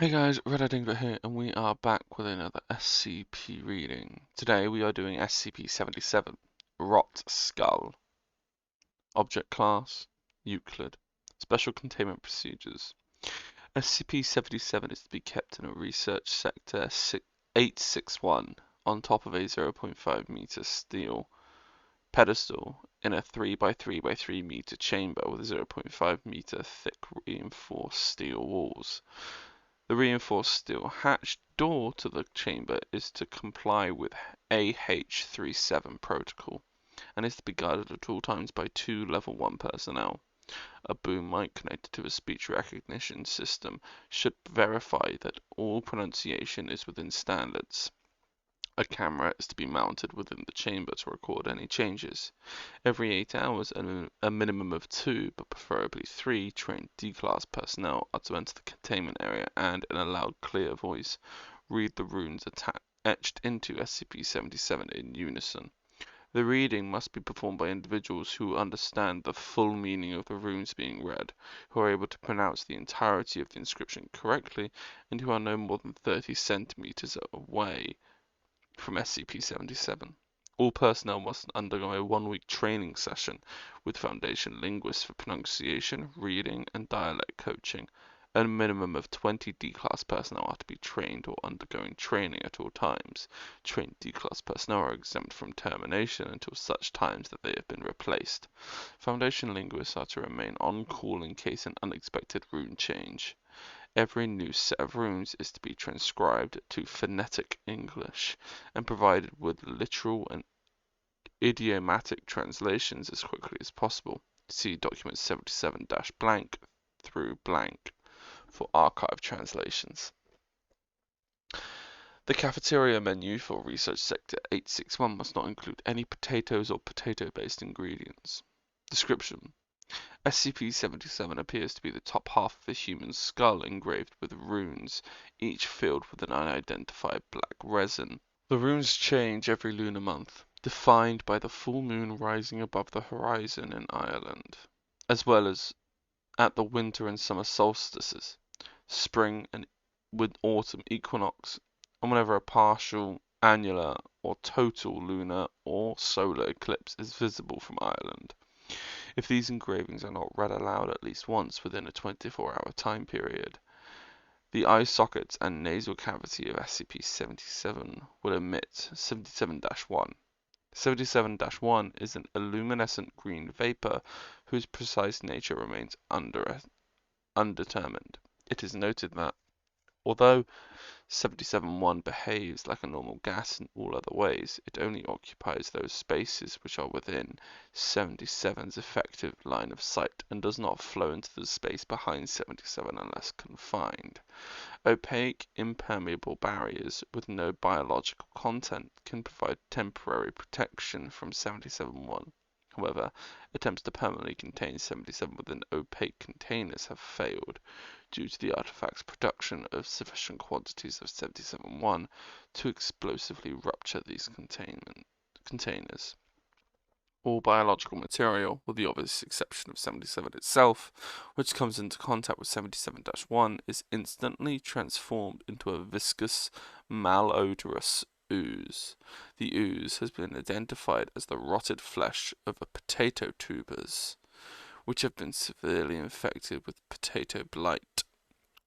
Hey guys, Red here, and we are back with another SCP reading. Today we are doing SCP-77, Rot Skull. Object Class, Euclid. Special Containment Procedures. SCP-77 is to be kept in a Research Sector 861 on top of a 0.5 meter steel pedestal in a 3 by 3 by 3 meter chamber with 0.5 meter thick reinforced steel walls. The reinforced steel hatch door to the chamber is to comply with AH-37 protocol and is to be guarded at all times by 2 Level 1 personnel. A boom mic connected to a speech recognition system should verify that all pronunciation is within standards. A camera is to be mounted within the chamber to record any changes. Every 8 hours, a minimum of 2, but preferably 3, trained D-Class personnel are to enter the containment area and, in a loud, clear voice, read the runes etched into SCP-77 in unison. The reading must be performed by individuals who understand the full meaning of the runes being read, who are able to pronounce the entirety of the inscription correctly, and who are no more than 30 centimeters away from SCP-77. All personnel must undergo a 1-week training session with Foundation linguists for pronunciation, reading, and dialect coaching. A minimum of 20 D-Class personnel are to be trained or undergoing training at all times. Trained D-Class personnel are exempt from termination until such times that they have been replaced. Foundation linguists are to remain on call in case an unexpected rune change. Every new set of runes is to be transcribed to phonetic English and provided with literal and idiomatic translations as quickly as possible. See document 77-blank through blank for archive translations. The cafeteria menu for Research Sector 861 must not include any potatoes or potato-based ingredients. Description: SCP-77 appears to be the top half of a human skull engraved with runes, each filled with an unidentified black resin. The runes change every lunar month, defined by the full moon rising above the horizon in Ireland, as well as at the winter and summer solstices, spring and autumn equinox, and whenever a partial, annular, or total lunar or solar eclipse is visible from Ireland. If these engravings are not read aloud at least once within a 24-hour time period, the eye sockets and nasal cavity of SCP-77 will emit 77-1. 77-1 is an luminescent green vapor whose precise nature remains undetermined. It is noted that, although 77-1 behaves like a normal gas in all other ways, it only occupies those spaces which are within 77's effective line of sight and does not flow into the space behind 77 unless confined. Opaque, impermeable barriers with no biological content can provide temporary protection from 77-1. However, attempts to permanently contain 77 within opaque containers have failed, due to the artifact's production of sufficient quantities of 77-1 to explosively rupture these containers. All biological material, with the obvious exception of 77 itself, which comes into contact with 77-1, is instantly transformed into a viscous, malodorous ooze. The ooze has been identified as the rotted flesh of a potato tubers, which have been severely infected with potato blight.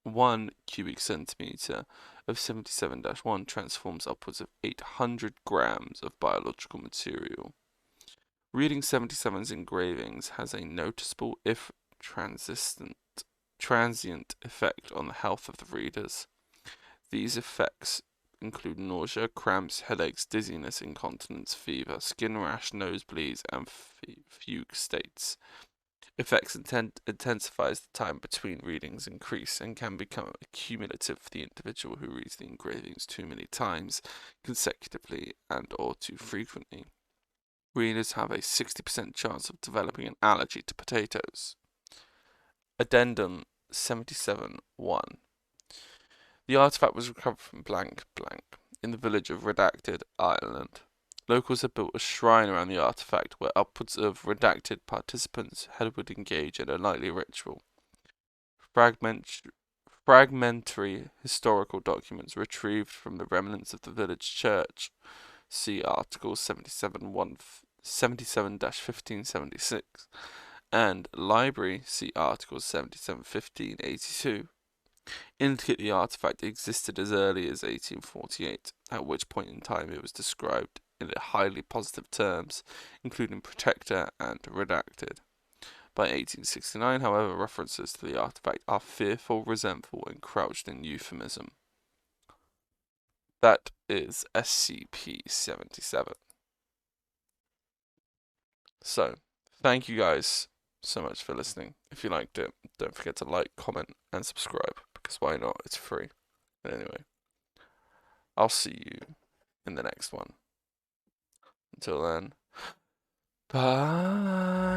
1 cubic centimeter of 77-1 transforms upwards of 800 grams of biological material. Reading 77's engravings has a noticeable, if transient effect on the health of the readers. These effects include nausea, cramps, headaches, dizziness, incontinence, fever, skin rash, nosebleeds, and fugue states. Effects intensifies the time between readings increase and can become accumulative for the individual who reads the engravings too many times consecutively and or too frequently. Readers have a 60% chance of developing an allergy to potatoes. Addendum 77-1. The artifact was recovered from blank in the village of Redacted, Ireland. Locals have built a shrine around the artifact where upwards of redacted participants would engage in a nightly ritual. fragmentary historical documents retrieved from the remnants of the village church. See Article 77-1576. And library, see Article 77-1582. Indicate the artifact existed as early as 1848, at which point in time it was described in highly positive terms, including protector and redacted. By 1869, however, references to the artifact are fearful, resentful, and crouched in euphemism. That is SCP-77. So, thank you guys so much for listening. If you liked it, don't forget to like, comment, and subscribe, because why not? It's free. But anyway, I'll see you in the next one. Until then, bye.